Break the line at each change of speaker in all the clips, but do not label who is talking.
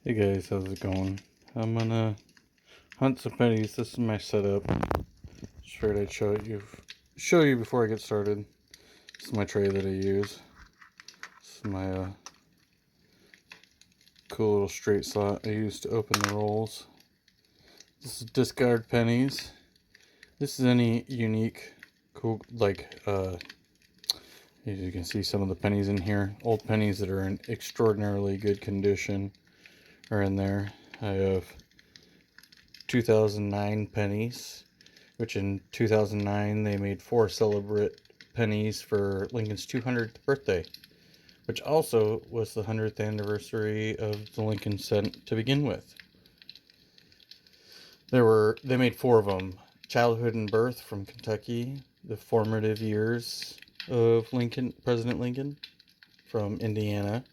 Hey guys, how's it going? I'm gonna hunt some pennies. This is my setup. Just figured I'd show you before I get started. This is my tray that I use. This is my cool little straight slot I use to open the rolls. This is discard pennies. This is any unique, cool, as you can see some of the pennies in here. Old pennies that are in extraordinarily good condition are in there. I have 2009 pennies, which in 2009 they made 4 celebrate pennies for Lincoln's 200th birthday, which also was the 100th anniversary of the Lincoln cent to begin with. They made 4 of them: childhood and birth from Kentucky, the formative years of President Lincoln from Indiana,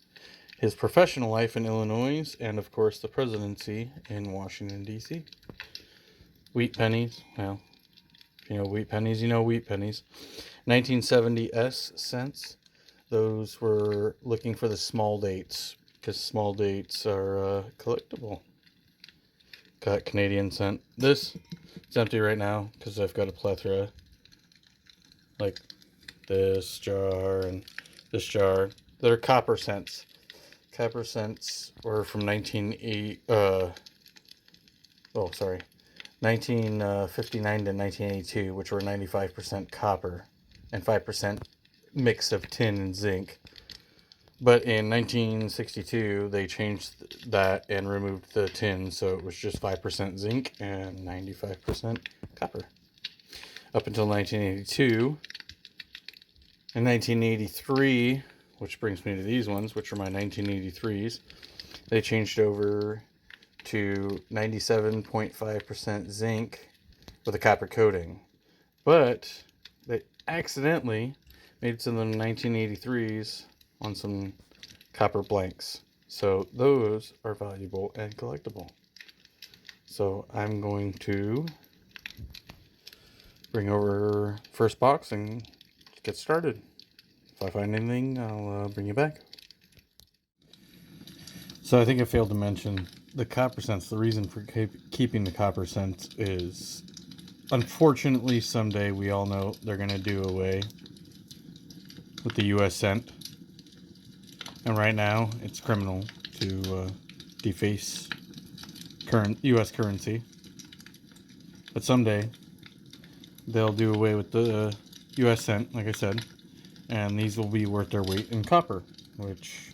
his professional life in Illinois, and of course the presidency in Washington D.C. Wheat pennies, well, you know wheat pennies, you know wheat pennies. 1970 cents. Those were looking for the small dates because small dates are collectible. Got Canadian cent. This is empty right now because I've got a plethora. Like this jar and this jar. That are copper cents. Copper cents were from 1959 to 1982, which were 95% copper and 5% mix of tin and zinc. But in 1962, they changed that and removed the tin, so it was just 5% zinc and 95% copper. Up until 1982. In 1983, which brings me to these ones, which are my 1983s, they changed over to 97.5% zinc with a copper coating. But they accidentally made some of the 1983s on some copper blanks. So those are valuable and collectible. So I'm going to bring over first box and get started. If I find anything, I'll bring you back. So I think I failed to mention the copper cents. The reason for keeping the copper cents is, unfortunately, someday we all know they're going to do away with the U.S. cent. And right now, it's criminal to deface current U.S. currency. But someday, they'll do away with the U.S. cent, like I said, and these will be worth their weight in copper, which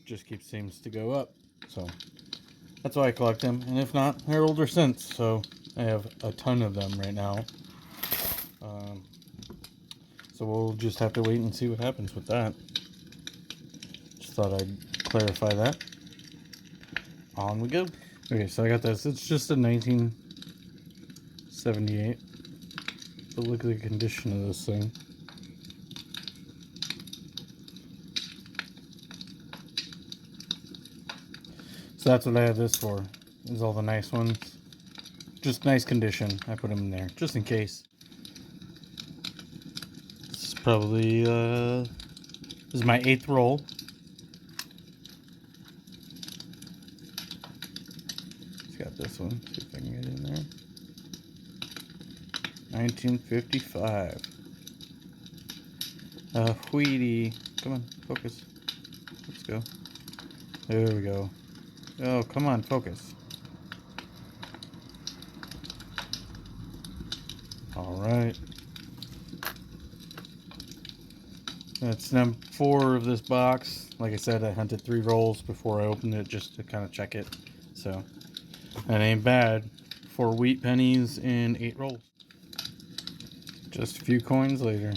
just seems to go up. So that's why I collect them. And if not, they're older cents. So I have a ton of them right now. So we'll just have to wait and see what happens with that. Just thought I'd clarify that. On we go. Okay, so I got this. It's just a 1978. But look at the condition of this thing. So that's what I have this for. Is all the nice ones. Just nice condition. I put them in there just in case. This is probably this is my 8th roll. It's got this one. See if I can get in there. 1955. Wheatie. Come on, focus. Let's go. There we go. Oh, come on, focus. Alright. That's number 4 of this box. Like I said, I hunted 3 rolls before I opened it just to kind of check it. So, that ain't bad. 4 wheat pennies and 8 rolls. Just a few coins later.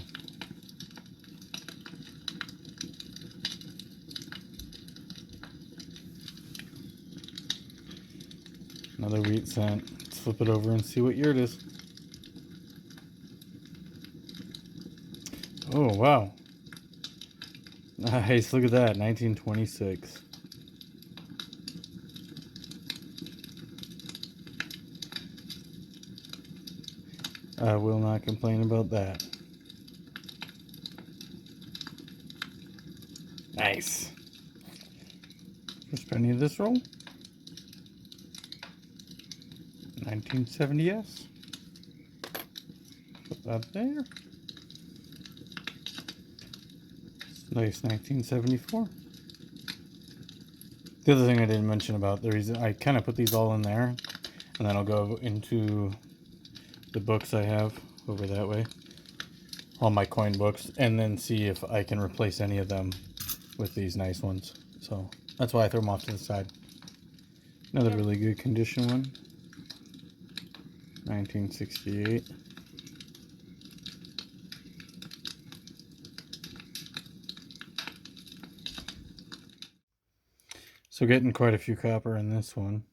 Another wheat cent. Let's flip it over and see what year it is. Oh, wow. Nice, look at that, 1926. I will not complain about that. Nice. First penny of this roll. 1970s. Put that there. Nice 1974. The other thing I didn't mention about the reason I kind of put these all in there, and then I'll go into the books I have over that way, all my coin books, and then see if I can replace any of them with these nice ones. So that's why I throw them off to the side. Another really good condition one, 1968. So getting quite a few copper in this one.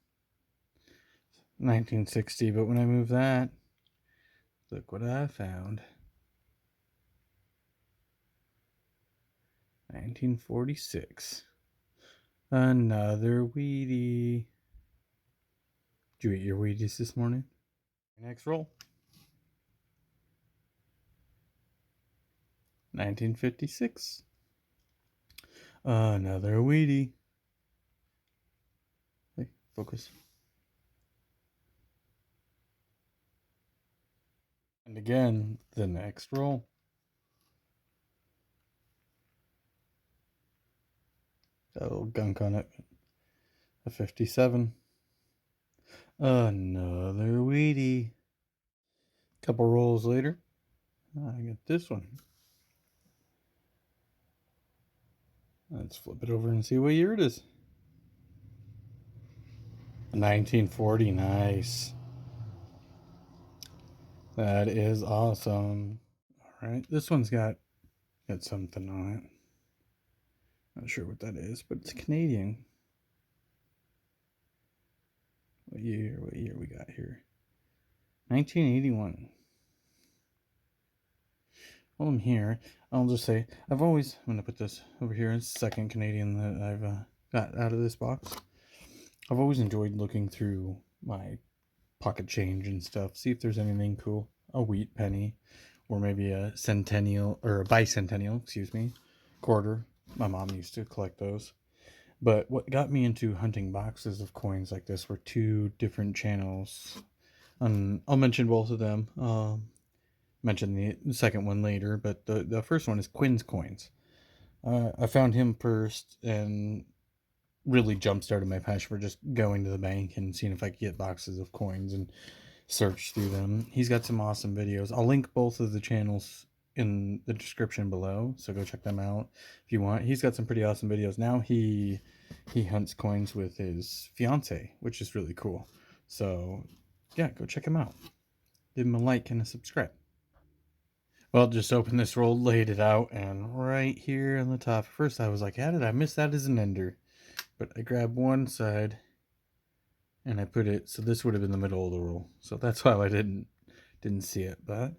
1960, but when I move that, look what I found. 1946. Another Wheatie. Did you eat your Wheaties this morning? Next roll. 1956. Another Wheatie. Hey, focus. And again, the next roll. Got a little gunk on it. A 57. Another Wheatie. Couple rolls later, I got this one. Let's flip it over and see what year it is. 1940. Nice. That is awesome. All right, this one's got something on it. Not sure what that is, but it's Canadian. What year we got here? 1981. While I'm here, I'll just say I'm gonna put this over here. It's the second Canadian that I've got out of this box. I've always enjoyed looking through my pocket change and stuff, see if there's anything cool. A wheat penny, or maybe a centennial or a bicentennial, excuse me, quarter. My mom used to collect those. But what got me into hunting boxes of coins like this were two different channels. I'll mention both of them. Mention the second one later, but the first one is Quinn's Coins. I found him first and really jump-started my passion for just going to the bank and seeing if I could get boxes of coins and search through them. He's got some awesome videos. I'll link both of the channels in the description below, so go check them out if you want. He's got some pretty awesome videos. Now he hunts coins with his fiance, which is really cool. So yeah, go check him out. Give him a like and a subscribe. Well, just opened this roll, laid it out, and right here on the top, first I was like, how did I miss that as an ender? But I grabbed one side and I put it, so this would have been the middle of the roll. So that's why I didn't see it, but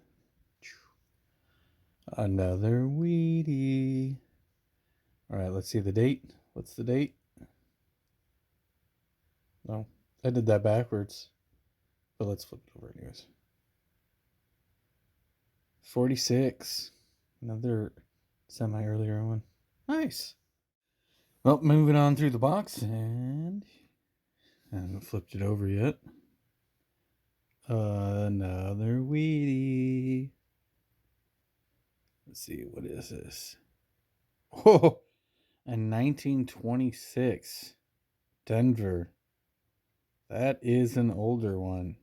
another Wheatie. All right, let's see the date. What's the date? No, I did that backwards, but let's flip it over anyways. 46. Another semi-earlier one. Nice. Well, moving on through the box, and I haven't flipped it over yet. Another Wheatie. Let's see, what is this? Oh, a 1926 Denver. That is an older one.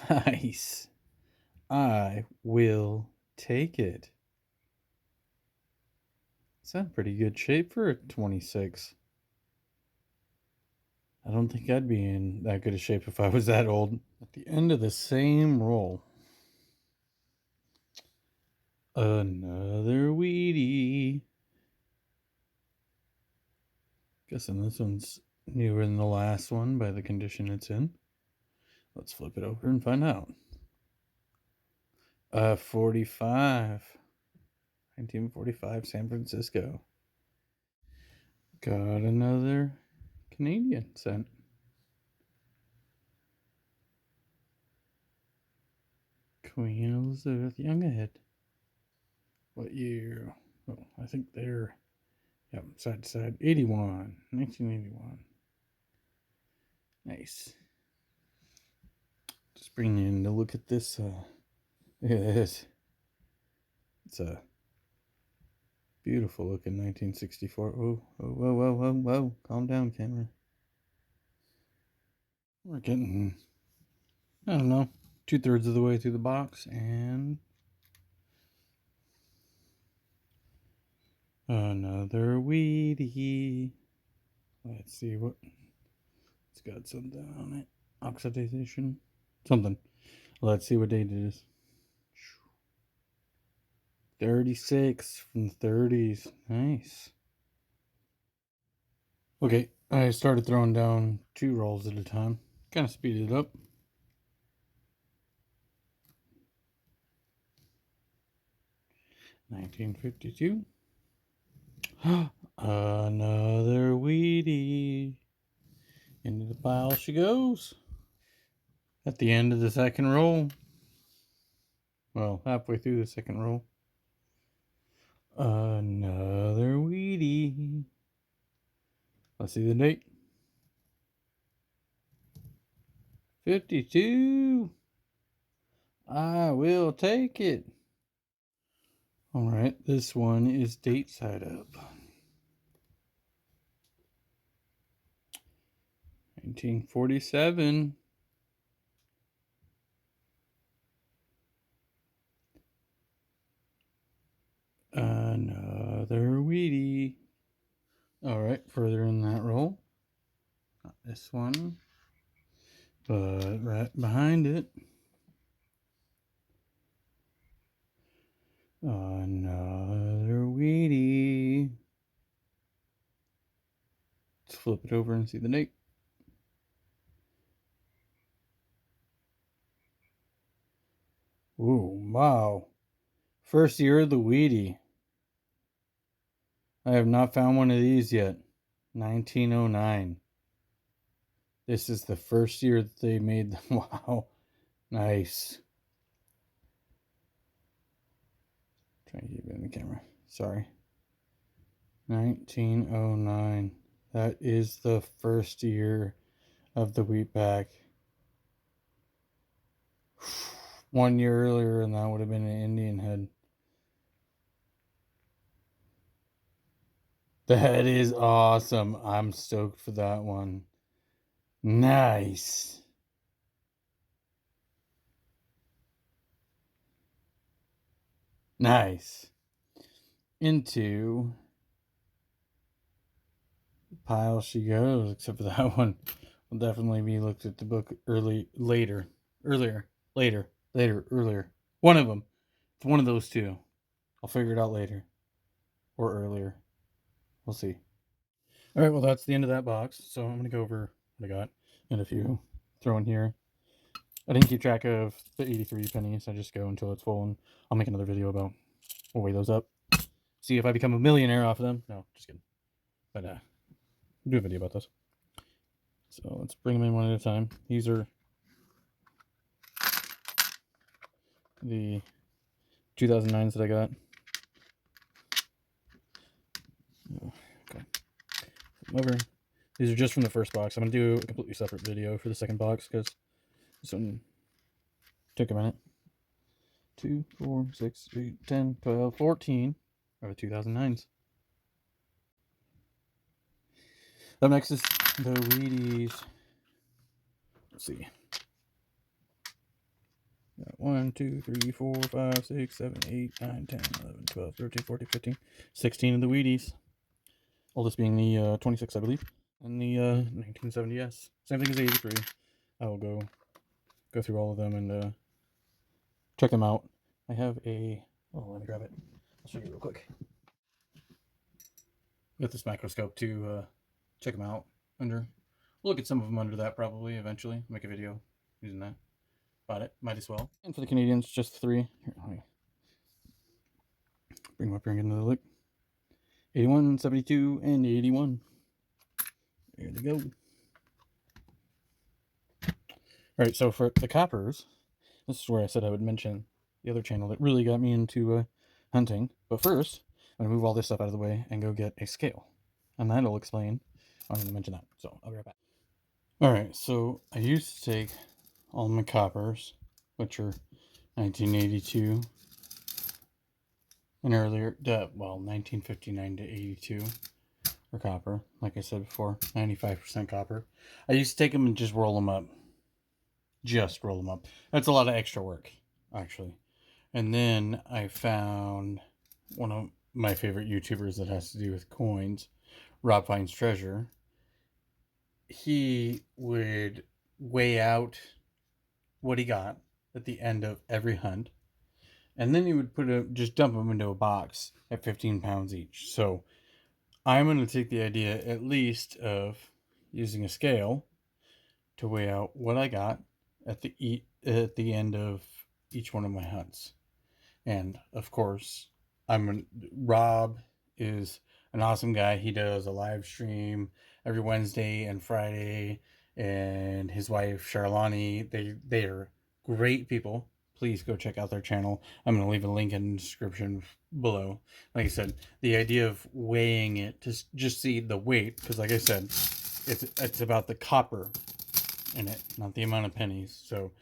Nice. I will take it. It's in pretty good shape for a 26. I don't think I'd be in that good a shape if I was that old. At the end of the same roll. Another Wheatie. Guessing this one's newer than the last one by the condition it's in. Let's flip it over and find out. 45. 1945, San Francisco. Got another Canadian cent. Queen Elizabeth Young ahead. What year? Oh, I think they're Yep, side to side. 81. 1981. Nice. Just bring you in to look at this. Look at this. It's a beautiful looking 1964. Oh, whoa, whoa, whoa, whoa. Calm down, camera. We're getting, I don't know, 2/3 of the way through the box, and another weedy. Let's see what it's got. Something on it. Oxidation. Something. Let's see what date it is. 36 from the 30s. Nice. Okay, I started throwing down 2 rolls at a time. Kind of speeded it up. $19.52. Another weedy. Into the pile she goes. At the end of the second roll. Well, halfway through the second roll. Another weedy. Let's see the date. 52. I will take it. All right, this one is date side up. 1947. Another Wheatie. All right, further in that roll. Not this one, but right behind it. Another Wheatie. Let's flip it over and see the date. Ooh, wow. First year of the Wheatie. I have not found one of these yet. 1909. This is the first year that they made them. Wow. Nice. Trying to keep it in the camera. Sorry. 1909. That is the first year of the wheat bag. 1 year earlier, and that would have been an Indian head. That is awesome. I'm stoked for that one. Nice. Nice. Into the pile she goes, except for that one. Will definitely be looked at the book earlier. One of them. It's one of those two. I'll figure it out later. Or earlier. We'll see. All right, well, that's the end of that box. So I'm going to go over what I got and a few throw in here. I didn't keep track of the 83 pennies. I just go until it's full, and I'll make another video about, we'll weigh those up. See if I become a millionaire off of them. No, just kidding. But I'll do a video about those. So let's bring them in one at a time. These are the 2009s that I got. Okay. Over. These are just from the first box. I'm going to do a completely separate video for the second box because this one took a minute. 2, 4, 6, 8, 10, 12, 14 are the 2009s. Up next is the Wheaties. Let's see. Got 1, 2, 3, 4, 5, 6, 7, 8, 9, 10, 11, 12, 13, 14, 15, 16 of the Wheaties. Oldest being the 26, I believe. And the 1970s. Same thing as the 83. I will go through all of them and check them out. I have a... Oh, let me grab it. I'll show you real quick. Got this microscope to check them out under. Look at some of them under that probably eventually. Make a video using that. Bought it. Might as well. And for the Canadians, just 3. Here, let me bring them up here and get another look. 81, 72, and 81. There they go. Alright, so for the coppers, this is where I said I would mention the other channel that really got me into hunting. But first, I'm gonna move all this stuff out of the way and go get a scale, and that'll explain. I'm gonna mention that, so I'll be right back. All right, so I used to take all my coppers, which are 1982 and earlier, well, 1959 to 82 for copper. Like I said before, 95% copper. I used to take them and just roll them up. Just roll them up. That's a lot of extra work, actually. And then I found one of my favorite YouTubers that has to do with coins, Rob Finds Treasure. He would weigh out what he got at the end of every hunt, and then he would just dump them into a box at 15 pounds each. So I'm going to take the idea at least of using a scale to weigh out what I got at the end of each one of my hunts. And of course, Rob is an awesome guy. He does a live stream every Wednesday and Friday, and his wife Charlani, they are great people. Please go check out their channel. I'm going to leave a link in the description below. Like I said, the idea of weighing it to just see the weight, because like I said, it's about the copper in it, not the amount of pennies. So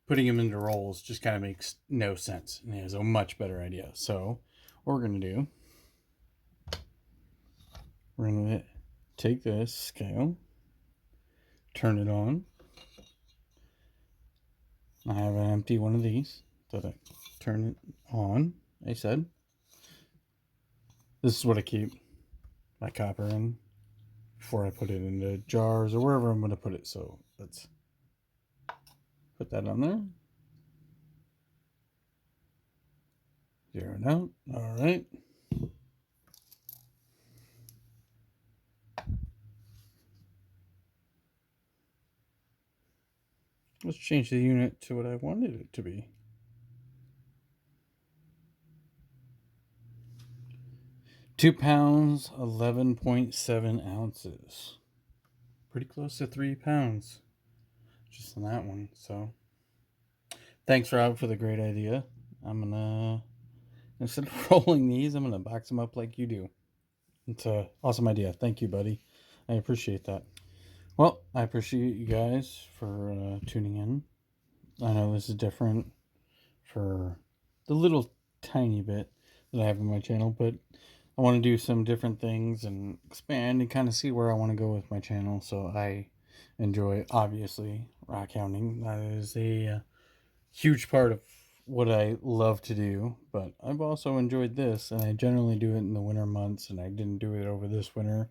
putting them into rolls just kind of makes no sense, and it is a much better idea. So what we're going to do, we're going to take this scale, turn it on. I have an empty one of these, so I turn it on. I said this is what I keep my copper in before I put it into jars or wherever I'm going to put it. So let's put that on there. Zero it out. All right. Let's change the unit to what I wanted it to be. 2 pounds, 11.7 ounces. Pretty close to 3 pounds just on that one. So thanks, Rob, for the great idea. I'm gonna, instead of rolling these, I'm gonna box them up like you do. It's an awesome idea. Thank you, buddy. I appreciate that. Well, I appreciate you guys for tuning in. I know this is different for the little tiny bit that I have on my channel, but I want to do some different things and expand and kind of see where I want to go with my channel. So I enjoy, obviously, rockhounding. That is a huge part of what I love to do. But I've also enjoyed this, and I generally do it in the winter months, and I didn't do it over this winter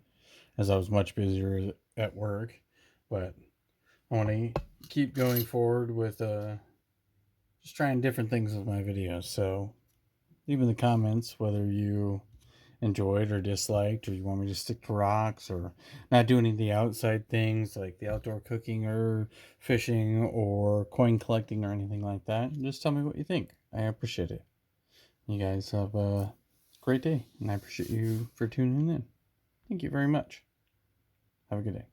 as I was much busier at work. But I want to keep going forward with just trying different things with my videos. So leave in the comments whether you enjoyed or disliked, or you want me to stick to rocks or not do any of the outside things like the outdoor cooking or fishing or coin collecting or anything like that. Just tell me what you think. I appreciate it. You guys have a great day, and I appreciate you for tuning in. Thank you very much. Have a good day.